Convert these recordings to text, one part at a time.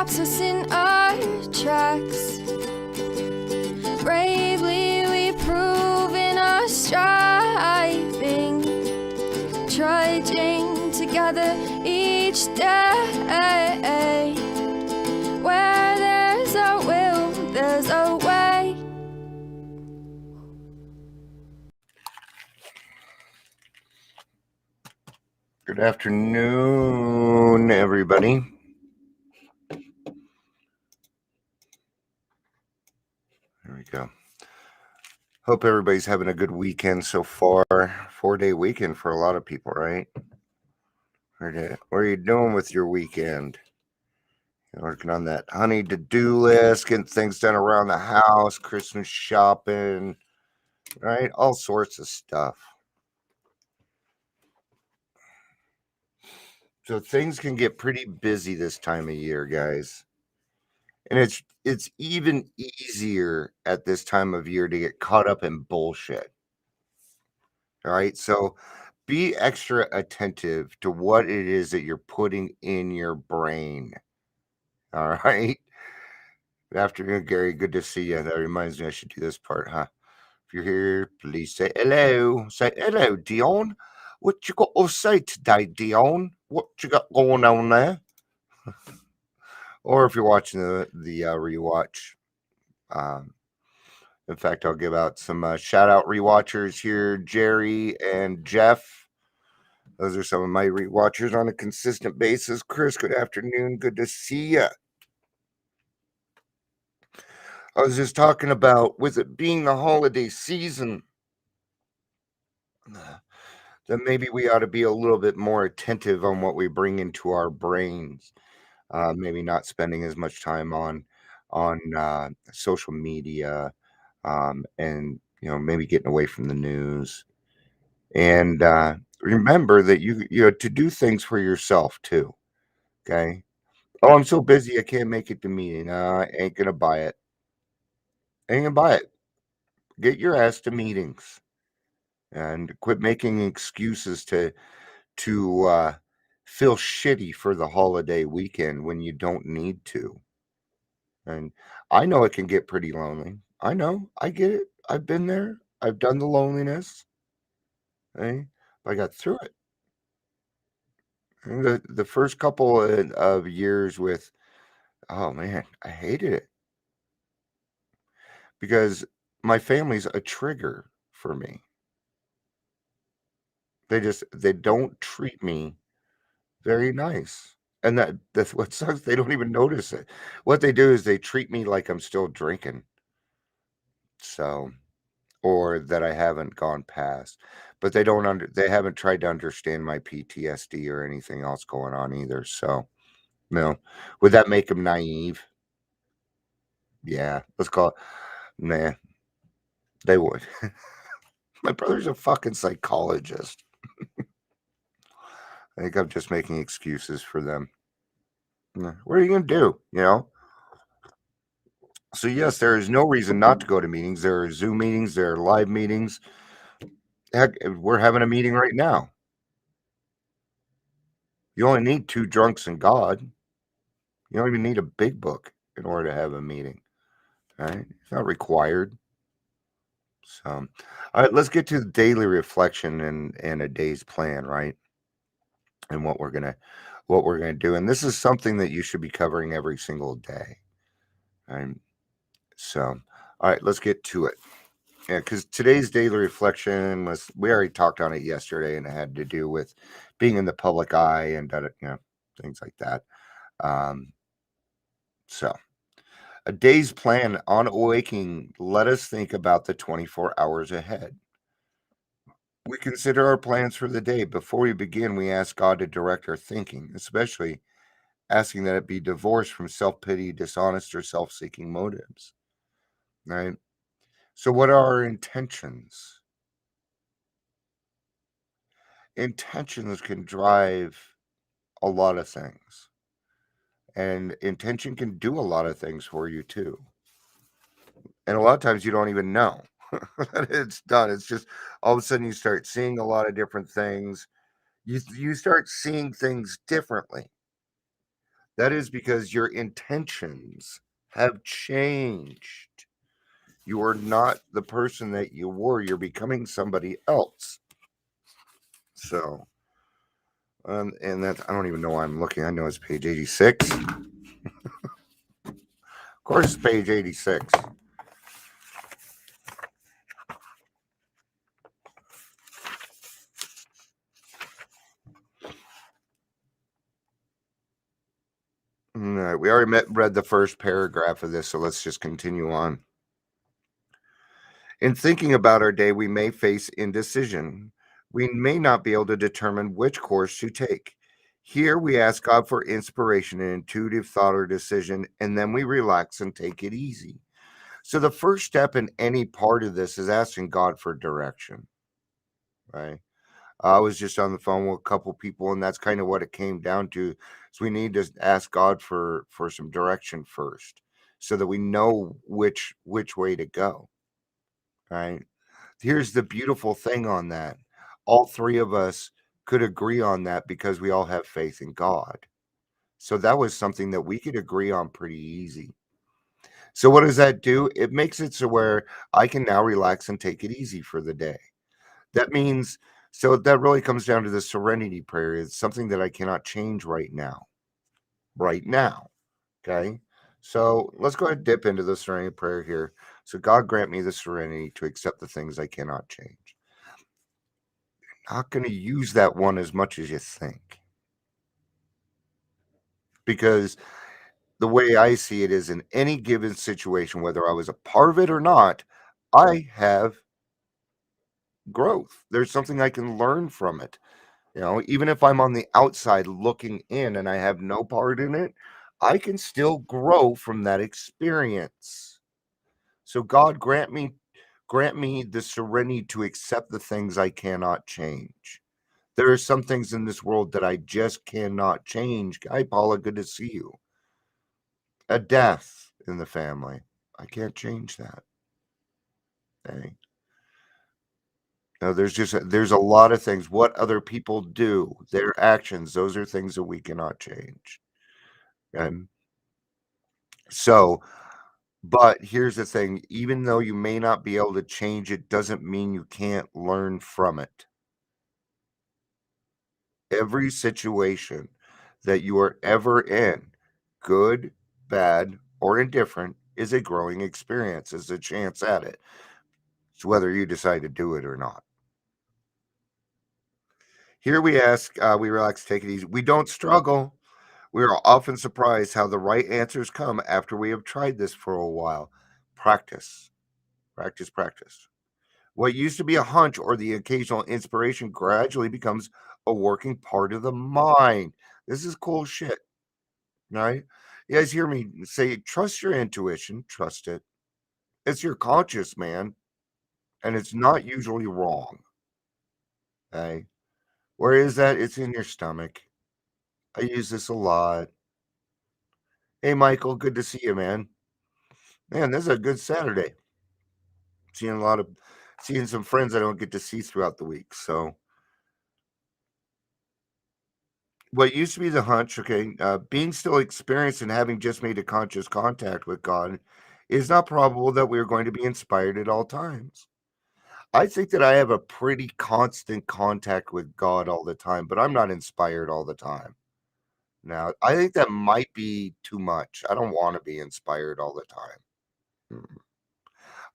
stops us in our tracks. Bravely we prove in our striving, trudging together each day. Where there's a will, there's a way. Good afternoon, everybody. There we go. Hope everybody's having a good weekend so far. 4-day weekend for a lot of people, right? What are you doing with your weekend? You're working on that honey to-do list, getting things done around the house, Christmas shopping, right? All sorts of stuff. So things can get pretty busy this time of year, guys. And it's even easier at this time of year to get caught up in bullshit. All right. So be extra attentive to what it is that you're putting in your brain. All right. Good afternoon, Gary. Good to see you. That reminds me I should do this part, huh? If you're here, please say hello. Say hello, Dion. What you got to say today, Dion? What you got going on there? Or if you're watching the rewatch, in fact, I'll give out some shout out rewatchers here, Jerry and Jeff. Those are some of my rewatchers on a consistent basis. Chris, good afternoon. Good to see you. I was just talking about, with it being the holiday season, that maybe we ought to be a little bit more attentive on what we bring into our brains. Maybe not spending as much time on social media, and maybe getting away from the news. And remember that you to do things for yourself too. Okay. Oh, I'm so busy I can't make it to meeting. I ain't gonna buy it. Ain't gonna buy it. Get your ass to meetings and quit making excuses to feel shitty for the holiday weekend when you don't need to. And I know it can get pretty lonely. I know. I get it. I've been there. I've done the loneliness. Okay? But I got through it. And the first couple of years with, oh man, I hated it because my family's a trigger for me. They don't treat me very nice. And that's what sucks. They don't even notice it. What they do is they treat me like I'm still drinking. So, or that I haven't gone past. But they haven't tried to understand my PTSD or anything else going on either. So, would that make them naive? Yeah, let's call it. Nah, they would. My brother's a fucking psychologist. I think I'm just making excuses for them. What are you going to do? So, yes, there is no reason not to go to meetings. There are Zoom meetings, there are live meetings. Heck, we're having a meeting right now. You only need two drunks and God. You don't even need a big book in order to have a meeting. All right. It's not required. So, all right, let's get to the daily reflection and a day's plan, right? And what we're gonna do. And this is something that you should be covering every single day. And so, all right, let's get to it. Yeah, because today's daily reflection we already talked on it yesterday, and it had to do with being in the public eye and things like that. So, a day's plan on awaking, let us think about the 24 hours ahead. We consider our plans for the day. Before we begin, we ask God to direct our thinking, especially asking that it be divorced from self-pity, dishonest, or self-seeking motives. Right? So what are our intentions? Intentions can drive a lot of things. And intention can do a lot of things for you too. And a lot of times you don't even know that it's done. It's just all of a sudden you start seeing a lot of different things. You start seeing things differently. That is because your intentions have changed. You are not the person that you were. You're becoming somebody else. So, and that I don't even know why I'm looking. I know it's page 86. Of course, it's page 86. All right, we already read the first paragraph of this, so let's just continue on. In thinking about our day, we may face indecision. We may not be able to determine which course to take. Here, we ask God for inspiration and intuitive thought or decision, and then we relax and take it easy. So, the first step in any part of this is asking God for direction, right? I was just on the phone with a couple people, and that's kind of what it came down to. So we need to ask God for some direction first, so that we know which way to go. Right? Here's the beautiful thing on that: all three of us could agree on that because we all have faith in God. So that was something that we could agree on pretty easy. So what does that do? It makes it so where I can now relax and take it easy for the day. That means so that really comes down to the serenity prayer. It's something that I cannot change right now. Right now. Okay. So let's go ahead and dip into the serenity prayer here. So God grant me the serenity to accept the things I cannot change. Not going to use that one as much as you think. Because the way I see it is in any given situation, whether I was a part of it or not, I have growth. There's something I can learn from it. Even if I'm on the outside looking in and I have no part in it, I can still grow from that experience. So God grant me the serenity to accept the things I cannot change. There are some things in this world that I just cannot change. Hi Paula, good to see you. A death in the family. I can't change that. Okay. No, there's a lot of things. What other people do, their actions, those are things that we cannot change. And so, but here's the thing, even though you may not be able to change it, doesn't mean you can't learn from it. Every situation that you are ever in, good, bad, or indifferent, is a growing experience, is a chance at it. It's whether you decide to do it or not. Here we ask, we relax, take it easy. We don't struggle. We are often surprised how the right answers come after we have tried this for a while. Practice, practice, practice. What used to be a hunch or the occasional inspiration gradually becomes a working part of the mind. This is cool shit, right? You guys hear me say, trust your intuition, trust it. It's your conscious, man, and it's not usually wrong. Okay. Where is that? It's in your stomach. I use this a lot. Hey, Michael, good to see you, man. Man, this is a good Saturday. Seeing a lot of, seeing some friends I don't get to see throughout the week. So, what used to be the hunch, okay, being still experienced and having just made a conscious contact with God, it's not probable that we are going to be inspired at all times. I think that I have a pretty constant contact with God all the time, but I'm not inspired all the time. Now, I think that might be too much. I don't want to be inspired all the time.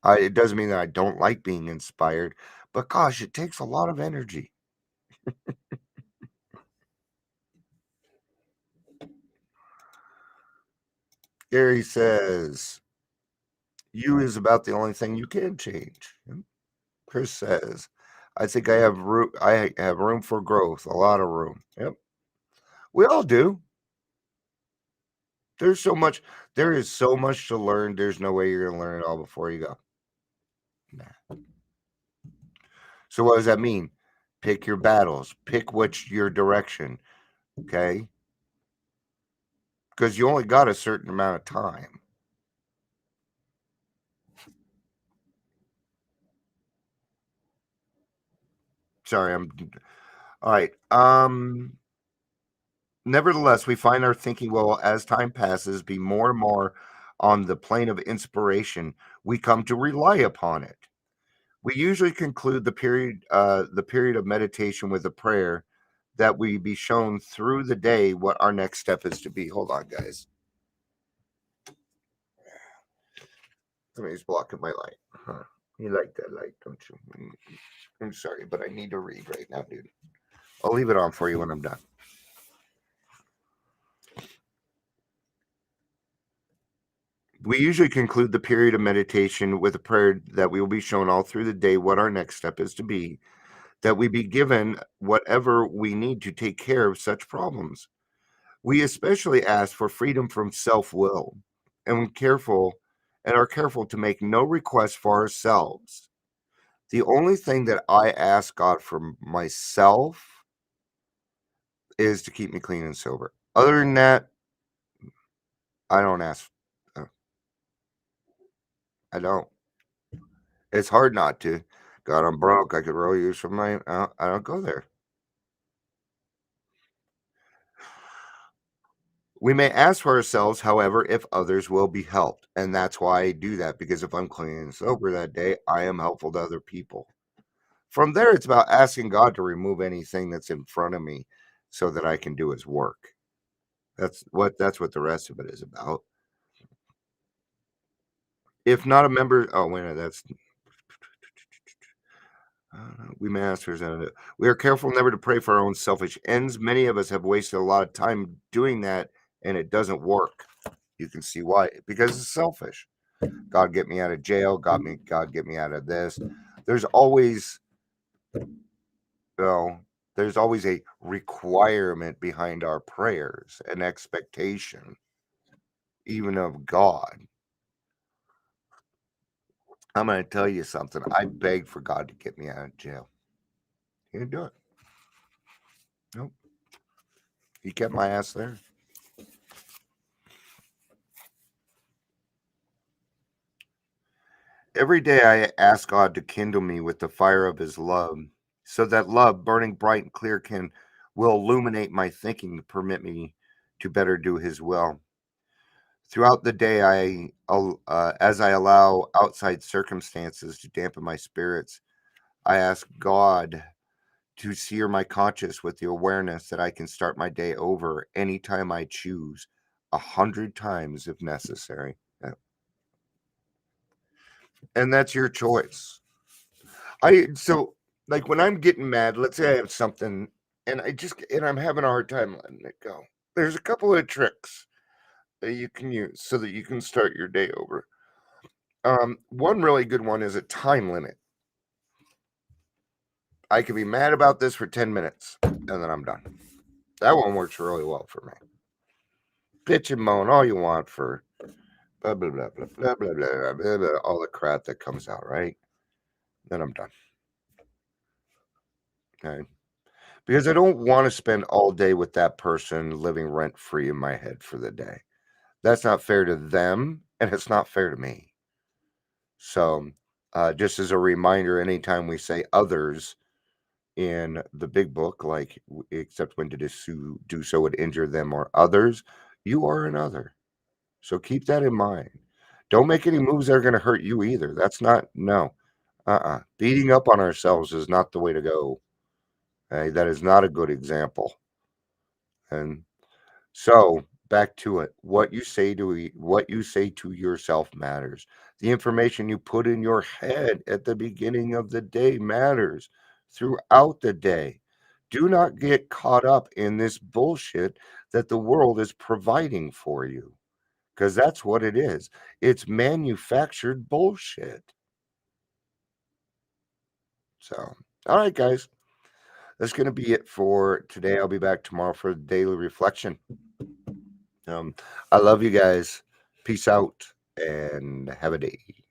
Mm. It doesn't mean that I don't like being inspired, but gosh, it takes a lot of energy. Gary says, you is about the only thing you can change. Yep. Chris says, I think I have room for growth, a lot of room. Yep. We all do. There's so much there is so much to learn. There's no way you're gonna learn it all before you go. Nah. So what does that mean? Pick your battles. Pick which your direction. Okay. Because you only got a certain amount of time. Sorry, I'm all right. Nevertheless, we find our thinking will, as time passes, be more and more on the plane of inspiration. We come to rely upon it. We usually conclude the period of meditation with a prayer that we be shown through the day what our next step is to be. Hold on, guys. Somebody's blocking my light. Huh. You like that light, don't you? I'm sorry, but I need to read right now, dude. I'll leave it on for you when I'm done. We usually conclude the period of meditation with a prayer that we will be shown all through the day what our next step is to be, that we be given whatever we need to take care of such problems. We especially ask for freedom from self-will and are careful to make no request for ourselves. The only thing that I ask God for myself is to keep me clean and sober. Other than that, I don't ask. uh, I don't. It's hard not to. God, I'm broke. I could really use some money. I don't go there. We may ask for ourselves, however, if others will be helped. And that's why I do that, because if I'm clean and sober that day, I am helpful to other people. From there, it's about asking God to remove anything that's in front of me so that I can do his work. That's what the rest of it is about. If not a member, oh wait, no, that's we masters. We are careful never to pray for our own selfish ends. Many of us have wasted a lot of time doing that, and it doesn't work. You can see why, because it's selfish. God get me out of jail. God get me out of this. There's always, well, there's always a requirement behind our prayers, an expectation, even of God. I'm going to tell you something. I begged for God to get me out of jail. He didn't do it. Nope. He kept my ass there. Every day I ask God to kindle me with the fire of his love, so that love, burning bright and clear, will illuminate my thinking to permit me to better do his will. Throughout the day, as I allow outside circumstances to dampen my spirits, I ask God to sear my conscience with the awareness that I can start my day over anytime I choose, 100 times if necessary. Yeah. And that's your choice. So like when I'm getting mad, let's say I have something and I'm having a hard time letting it go. There's a couple of tricks that you can use so that you can start your day over. One really good one is a time limit. I can be mad about this for 10 minutes and then I'm done. That one works really well for me. Bitch and moan all you want for blah, blah, blah, blah, blah, blah, blah, blah, blah, all the crap that comes out, right? Then I'm done. Okay. Because I don't want to spend all day with that person living rent free in my head for the day. That's not fair to them and it's not fair to me. So, just as a reminder, anytime we say others in the big book, like except when to do so would injure them or others, you are an other. So keep that in mind. Don't make any moves that are going to hurt you either. That's not, no. Beating up on ourselves is not the way to go. That is not a good example. And so back to it. What you say to yourself matters. The information you put in your head at the beginning of the day matters throughout the day. Do not get caught up in this bullshit that the world is providing for you, because that's what it is. It's manufactured bullshit. So, all right, guys. That's going to be it for today. I'll be back tomorrow for daily reflection. I love you guys. Peace out and have a day.